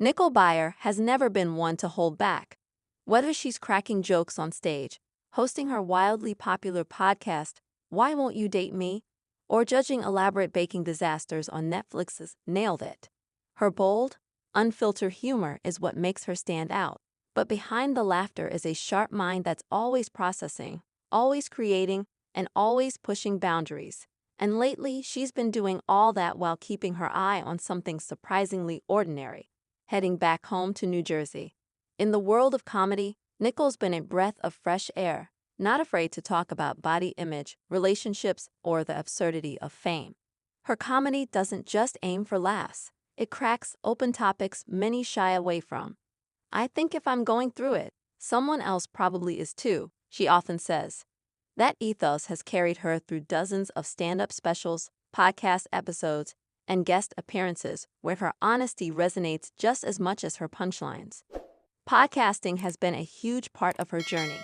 Nicole Byer has never been one to hold back. Whether she's cracking jokes on stage, hosting her wildly popular podcast, Why Won't You Date Me?, or judging elaborate baking disasters on Netflix's Nailed It. Her bold, unfiltered humor is what makes her stand out. But behind the laughter is a sharp mind that's always processing, always creating, and always pushing boundaries. And lately, she's been doing all that while keeping her eye on something surprisingly ordinary: heading back home to New Jersey. In the world of comedy, Nicole's been a breath of fresh air, not afraid to talk about body image, relationships, or the absurdity of fame. Her comedy doesn't just aim for laughs, it cracks open topics many shy away from. "I think if I'm going through it, someone else probably is too," she often says. That ethos has carried her through dozens of stand-up specials, podcast episodes, and guest appearances where her honesty resonates just as much as her punchlines. Podcasting has been a huge part of her journey.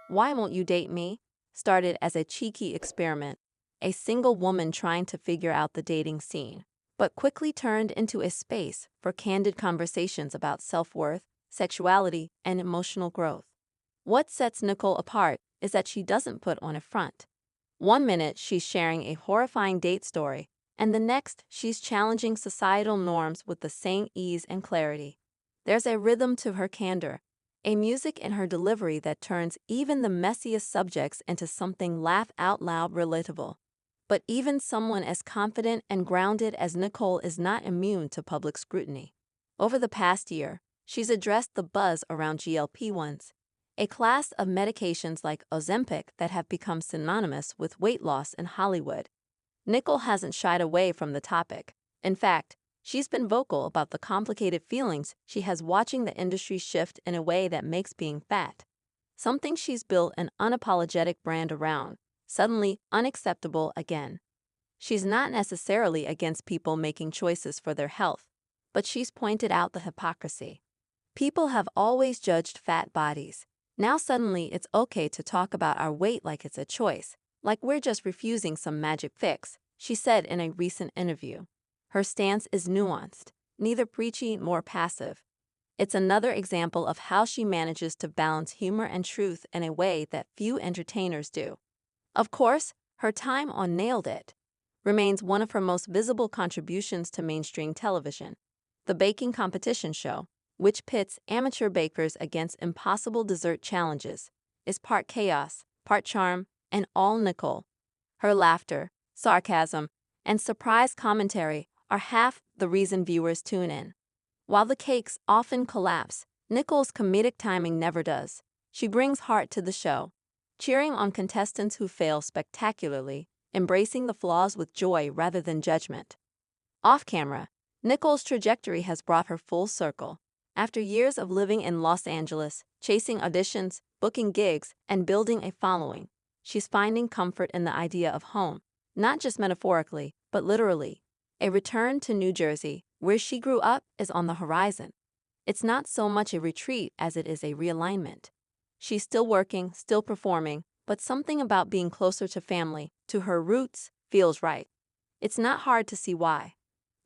Why Won't You Date Me? Started as a cheeky experiment, a single woman trying to figure out the dating scene, but quickly turned into a space for candid conversations about self-worth, sexuality, and emotional growth. What sets Nicole apart is that she doesn't put on a front. One minute she's sharing a horrifying date story, and the next, she's challenging societal norms with the same ease and clarity. There's a rhythm to her candor, a music in her delivery that turns even the messiest subjects into something laugh-out-loud relatable. But even someone as confident and grounded as Nicole is not immune to public scrutiny. Over the past year, she's addressed the buzz around GLP-1s, a class of medications like Ozempic that have become synonymous with weight loss in Hollywood. Nicole hasn't shied away from the topic. In fact, she's been vocal about the complicated feelings she has watching the industry shift in a way that makes being fat, something she's built an unapologetic brand around, suddenly unacceptable again. She's not necessarily against people making choices for their health, but she's pointed out the hypocrisy. People have always judged fat bodies. Now suddenly it's okay to talk about our weight like it's a choice, like we're just refusing some magic fix, she said in a recent interview. Her stance is nuanced, neither preachy nor passive. It's another example of how she manages to balance humor and truth in a way that few entertainers do. Of course, her time on Nailed It remains one of her most visible contributions to mainstream television. The baking competition show, which pits amateur bakers against impossible dessert challenges, is part chaos, part charm, and all Nicole. Her laughter, sarcasm, and surprise commentary are half the reason viewers tune in. While the cakes often collapse, Nicole's comedic timing never does. She brings heart to the show, cheering on contestants who fail spectacularly, embracing the flaws with joy rather than judgment. Off-camera, Nicole's trajectory has brought her full circle. After years of living in Los Angeles, chasing auditions, booking gigs, and building a following, she's finding comfort in the idea of home, not just metaphorically, but literally. A return to New Jersey, where she grew up, is on the horizon. It's not so much a retreat as it is a realignment. She's still working, still performing, but something about being closer to family, to her roots, feels right. It's not hard to see why.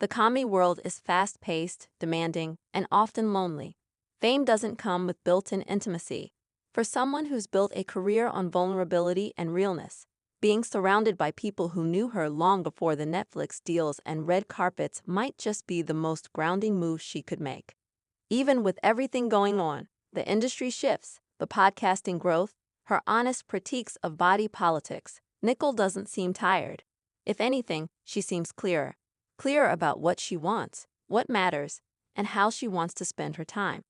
The comedy world is fast-paced, demanding, and often lonely. Fame doesn't come with built-in intimacy. For someone who's built a career on vulnerability and realness, being surrounded by people who knew her long before the Netflix deals and red carpets might just be the most grounding move she could make. Even with everything going on, the industry shifts, the podcasting growth, her honest critiques of body politics, Nicole doesn't seem tired. If anything, she seems clearer about what she wants, what matters, and how she wants to spend her time.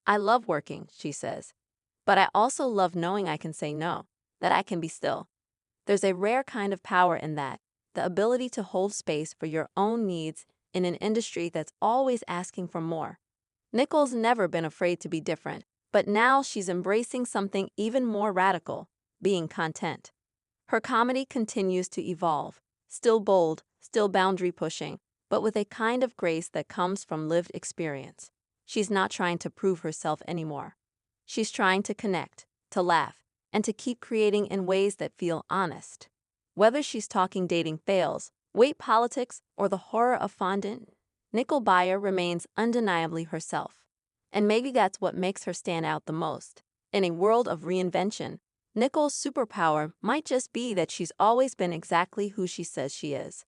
"I love working," she says, "but I also love knowing I can say no, that I can be still." There's a rare kind of power in that, the ability to hold space for your own needs in an industry that's always asking for more. Nicole's never been afraid to be different, but now she's embracing something even more radical: being content. Her comedy continues to evolve, still bold, still boundary-pushing, but with a kind of grace that comes from lived experience. She's not trying to prove herself anymore. She's trying to connect, to laugh, and to keep creating in ways that feel honest. Whether she's talking dating fails, weight politics, or the horror of fondant, Nicole Byer remains undeniably herself. And maybe that's what makes her stand out the most. In a world of reinvention, Nicole's superpower might just be that she's always been exactly who she says she is.